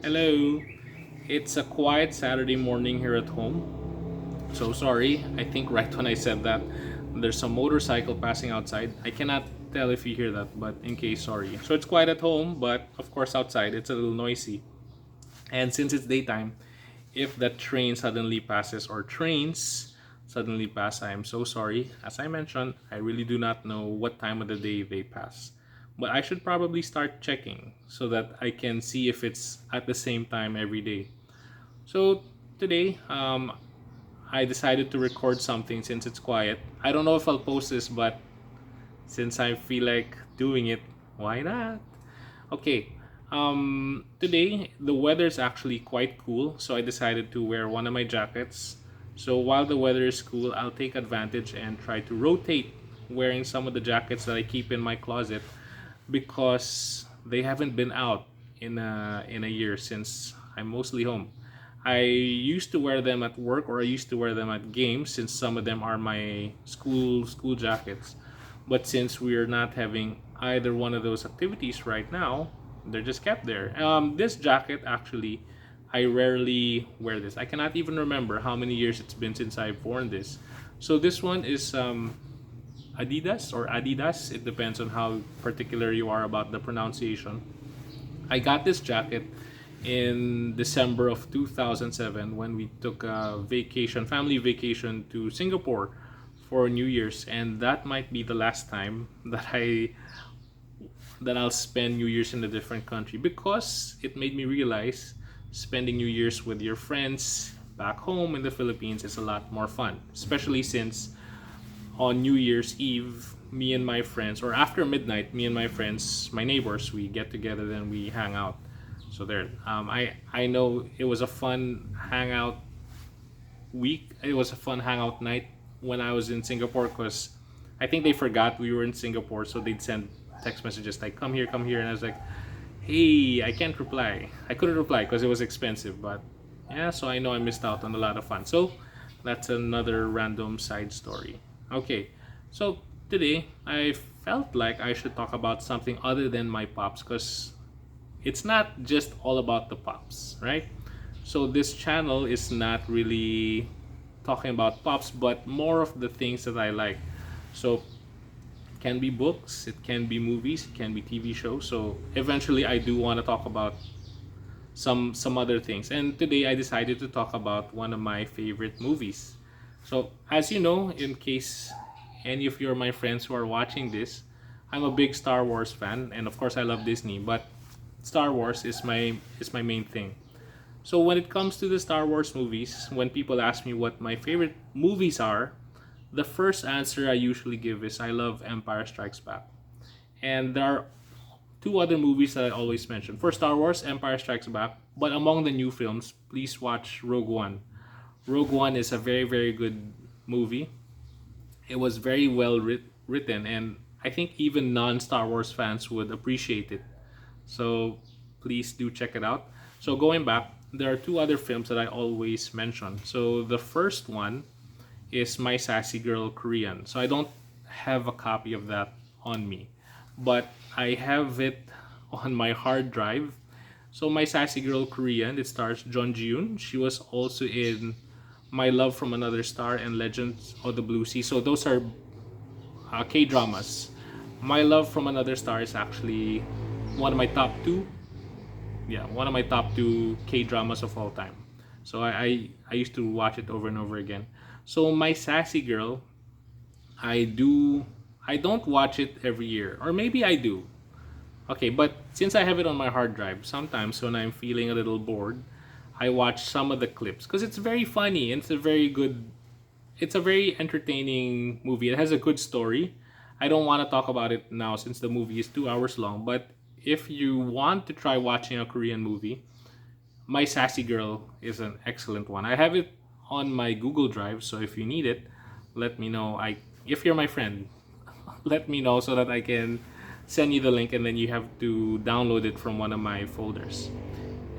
Hello. It's a quiet Saturday morning here at home. So sorry, I think right when I said that, there's a motorcycle passing outside. I cannot tell if you hear that, but in case, sorry. So it's quiet at home, but of course outside it's a little noisy. And since it's daytime, if that train suddenly passes or trains suddenly pass, I am so sorry. As I mentioned, I really do not know what time of the day they pass. But I should probably start checking so that I can see if it's at the same time every day. So today, I decided to record something since it's quiet. I don't know if I'll post this, but since I feel like doing it, why not? Okay. Today the weather's actually quite cool, so I decided to wear one of my jackets. So while the weather is cool, I'll take advantage and try to rotate wearing some of the jackets that I keep in my closet because they haven't been out in a year since I'm mostly home. I used to wear them at work or I used to wear them at games since some of them are my school jackets. But since we're not having either one of those activities right now, they're just kept there. This jacket actually, I rarely wear this. I cannot even remember how many years it's been since I've worn this. So this one is Adidas or Adidas. It depends on how particular you are about the pronunciation. I got this jacket in December of 2007 when we took a vacation, family vacation to Singapore for New Year's, and that might be the last time that I'll spend New Year's in a different country because it made me realize spending New Year's with your friends back home in the Philippines is a lot more fun, especially since on New Year's Eve, me and my friends, or after midnight, me and my friends, my neighbors, we get together, then we hang out. So there, I know it was a fun hangout week. It was a fun hangout night when I was in Singapore because I think they forgot we were in Singapore, so they'd send text messages like come here," and I was like, "Hey, I can't reply. I couldn't reply because it was expensive, but yeah, so I know I missed out on a lot of fun." So that's another random side story. Okay, so today I felt like I should talk about something other than my pops because it's not just all about the pops, right? So this channel is not really talking about pops, but more of the things that I like. So it can be books, it can be movies, it can be TV shows. So eventually, I do want to talk about some other things. And today, I decided to talk about one of my favorite movies. So as you know, in case any of you are my friends who are watching this, I'm a big Star Wars fan, and of course, I love Disney. But Star Wars is my main thing. So when it comes to the Star Wars movies, when people ask me what my favorite movies are, the first answer I usually give is I love Empire Strikes Back. And there are two other movies that I always mention. For Star Wars, Empire Strikes Back, but among the new films, please watch Rogue One. Rogue One is a very, very good movie. It was very well written, and I think even non Star Wars fans would appreciate it. So please do check it out. So going back, there are two other films that I always mention. So the first one is My Sassy Girl Korean. So I don't have a copy of that on me, but I have it on my hard drive. So My Sassy Girl Korean, it stars John Ji-yoon. She was also in My Love from Another Star and Legends of the Blue Sea. So those are K dramas. My Love from Another Star is actually one of my top two. Yeah, one of my top two K dramas of all time. So I used to watch it over and over again. So My Sassy Girl, I do I don't watch it every year, or maybe I do. Okay, but since I have it on my hard drive, sometimes when I'm feeling a little bored, I watch some of the clips because it's very funny and it's a very entertaining movie. It has a good story. I don't want to talk about it now since the movie is 2 hours long, but if you want to try watching a Korean movie, My Sassy Girl is an excellent one. I have it on my Google Drive, so if you need it, let me know. If you're my friend, let me know so that I can send you the link and then you have to download it from one of my folders.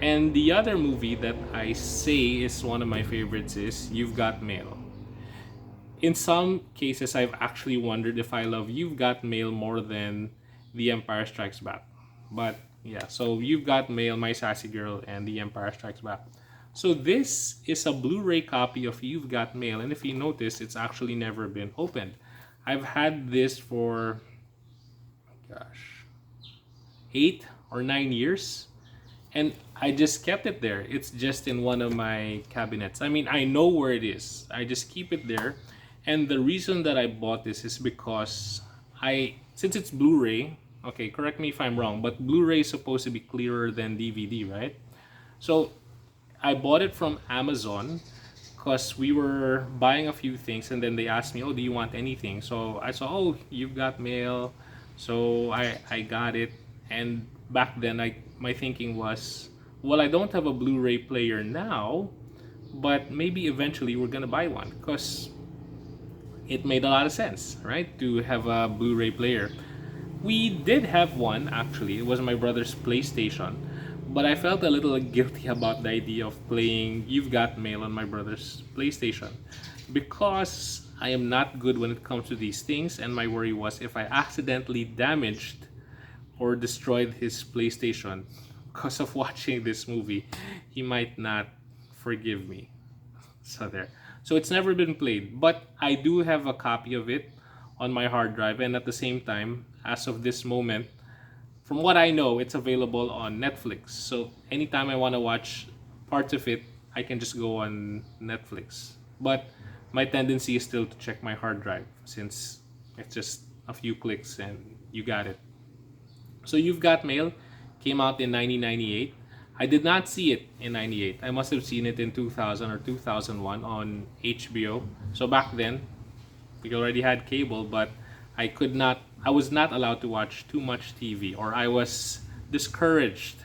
And the other movie that I say is one of my favorites is You've Got Mail. In some cases, I've actually wondered if I love You've Got Mail more than The Empire Strikes Back. But Yeah, so You've Got Mail, My Sassy Girl, and The Empire Strikes Back. So this is a Blu-ray copy of You've Got Mail, and if you notice, it's actually never been opened. I've had this for, gosh, 8 or 9 years, and I just kept it there. It's just in one of my cabinets. I mean, I know where it is. I just keep it there. And the reason that I bought this is because since it's Blu-ray, okay, correct me if I'm wrong, but Blu-ray is supposed to be clearer than DVD, right? So I bought it from Amazon because we were buying a few things, and then they asked me, "Oh, do you want anything?" So I saw, "Oh, You've Got Mail," so I got it. And back then, my thinking was, well, I don't have a Blu-ray player now, but maybe eventually we're gonna buy one because it made a lot of sense, right? To have a Blu-ray player. We did have one actually. It was my brother's PlayStation, but I felt a little guilty about the idea of playing You've Got Mail on my brother's PlayStation because I am not good when it comes to these things, and my worry was if I accidentally damaged or destroyed his PlayStation because of watching this movie, he might not forgive me. So there. So it's never been played, but I do have a copy of it on my hard drive, and at the same time, as of this moment, from what I know, it's available on Netflix. So anytime I want to watch parts of it, I can just go on Netflix. But my tendency is still to check my hard drive since it's just a few clicks and you got it. So You've Got Mail came out in 1998. I did not see it in 98. I must have seen it in 2000 or 2001 on HBO. So back then, we already had cable, but I was not allowed to watch too much TV, or I was discouraged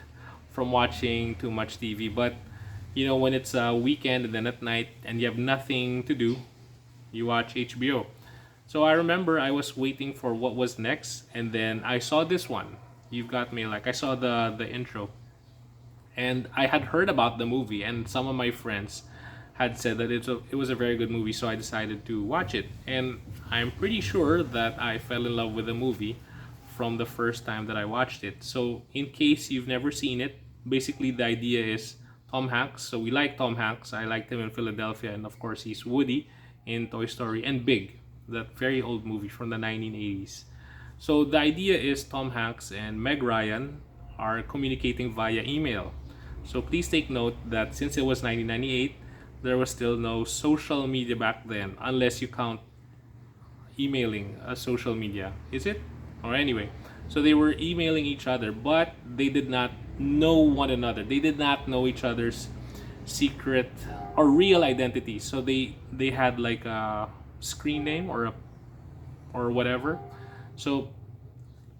from watching too much TV. But when it's a weekend and then at night and you have nothing to do, you watch HBO. So I remember I was waiting for what was next, and then I saw this one. You've Got Mail. Like I saw the intro, and I had heard about the movie, and some of my friends had said that it was a very good movie, so I decided to watch it. And I'm pretty sure that I fell in love with the movie from the first time that I watched it. So, in case you've never seen it, basically the idea is Tom Hanks. So, we like Tom Hanks. I liked him in Philadelphia, and of course, he's Woody in Toy Story, and Big, that very old movie from the 1980s. So, the idea is Tom Hanks and Meg Ryan are communicating via email. So please take note that since it was 1998, there was still no social media back then, unless you count emailing as social media. Is it? Or anyway, so they were emailing each other, but they did not know one another. They did not know each other's secret or real identities. So they had like a screen name or whatever. So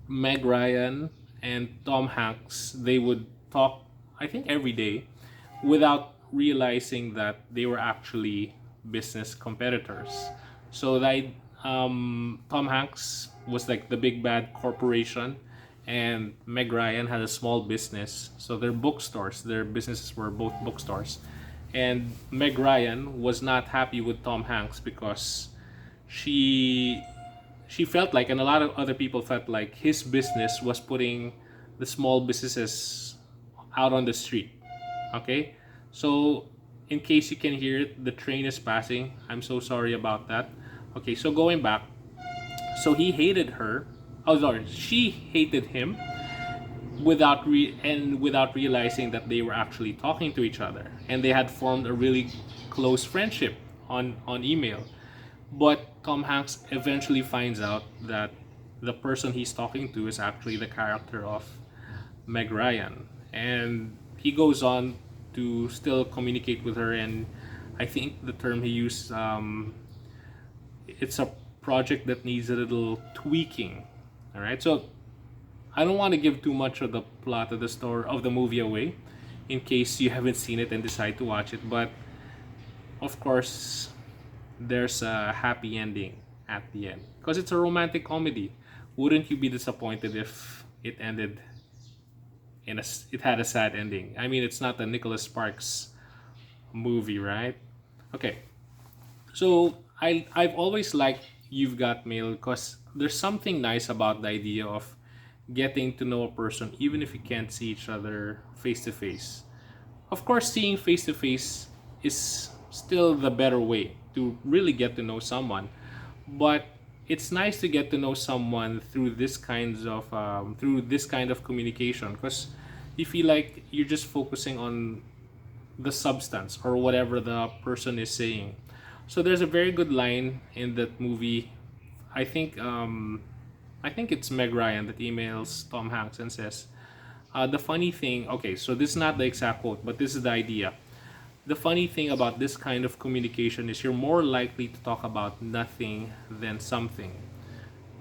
Meg Ryan and Tom Hanks, they would talk, I think, every day without realizing that they were actually business competitors. So Tom Hanks was like the big bad corporation, and Meg Ryan had a small business. So their bookstores, their businesses were both bookstores. And Meg Ryan was not happy with Tom Hanks because she she felt like, and a lot of other people felt like, his business was putting the small businesses out on the street. Okay, so in case you can hear it, the train is passing. I'm so sorry about that. Okay, so going back, so he hated her. Oh, sorry, she hated him without realizing that they were actually talking to each other, and they had formed a really close friendship on email. But Tom Hanks eventually finds out that the person he's talking to is actually the character of Meg Ryan, and he goes on to still communicate with her. And I think the term he used, it's a project that needs a little tweaking. All right, so I don't want to give too much of the plot of the story of the movie away, in case you haven't seen it and decide to watch it. But of course, there's a happy ending at the end because it's a romantic comedy. Wouldn't you be disappointed if it ended it had a sad ending? I mean, it's not a Nicholas Sparks movie, right? Okay, so I've always liked You've Got Mail because there's something nice about the idea of getting to know a person even if you can't see each other face to face. Of course, seeing face to face is still the better way to really get to know someone, but it's nice to get to know someone through this kind of communication, because you feel like you're just focusing on the substance or whatever the person is saying. So there's a very good line in that movie. I think I think it's Meg Ryan that emails Tom Hanks and says, the funny thing, okay, so this is not the exact quote, but this is the idea. The funny thing about this kind of communication is you're more likely to talk about nothing than something.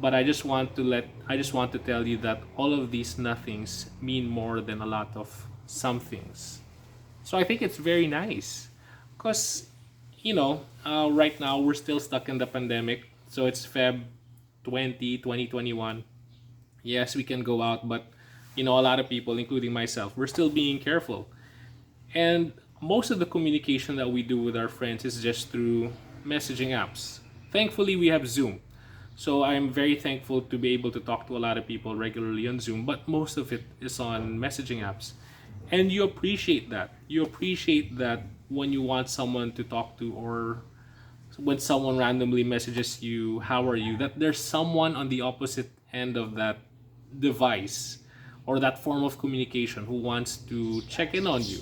But I just want to tell you that all of these nothings mean more than a lot of somethings. So I think it's very nice because, right now we're still stuck in the pandemic. So it's Feb 2021. Yes, we can go out, but, a lot of people, including myself, we're still being careful. And most of the communication that we do with our friends is just through messaging apps. Thankfully, we have Zoom. So I'm very thankful to be able to talk to a lot of people regularly on Zoom, but most of it is on messaging apps. And you appreciate that. You appreciate that when you want someone to talk to, or when someone randomly messages you, how are you? That there's someone on the opposite end of that device or that form of communication who wants to check in on you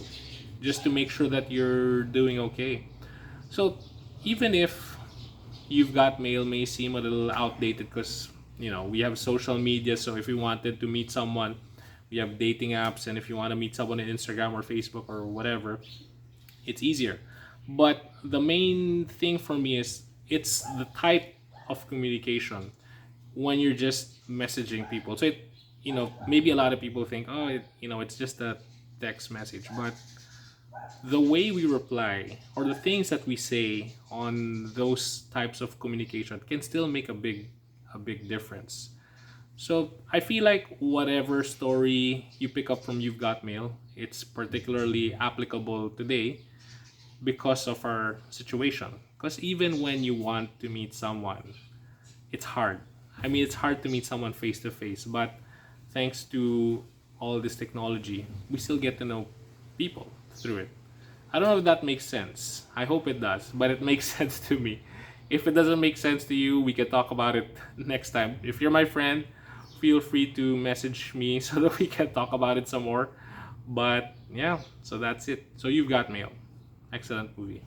just to make sure that you're doing okay. So even if You've Got Mail may seem a little outdated because, we have social media. So if you wanted to meet someone, we have dating apps. And if you want to meet someone on Instagram or Facebook or whatever, it's easier. But the main thing for me is it's the type of communication when you're just messaging people. So maybe a lot of people think, oh, it's just a text message, but the way we reply or the things that we say on those types of communication can still make a big difference. So I feel like whatever story you pick up from You've Got Mail, it's particularly applicable today because of our situation. Because even when you want to meet someone, it's hard. I mean, it's hard to meet someone face to face, but thanks to all this technology, we still get to know people through it. I don't know if that makes sense. I hope it does, but it makes sense to me. If it doesn't make sense to you, we can talk about it next time. If you're my friend, feel free to message me so that we can talk about it some more. But yeah, so that's it. So You've Got Mail. Excellent movie.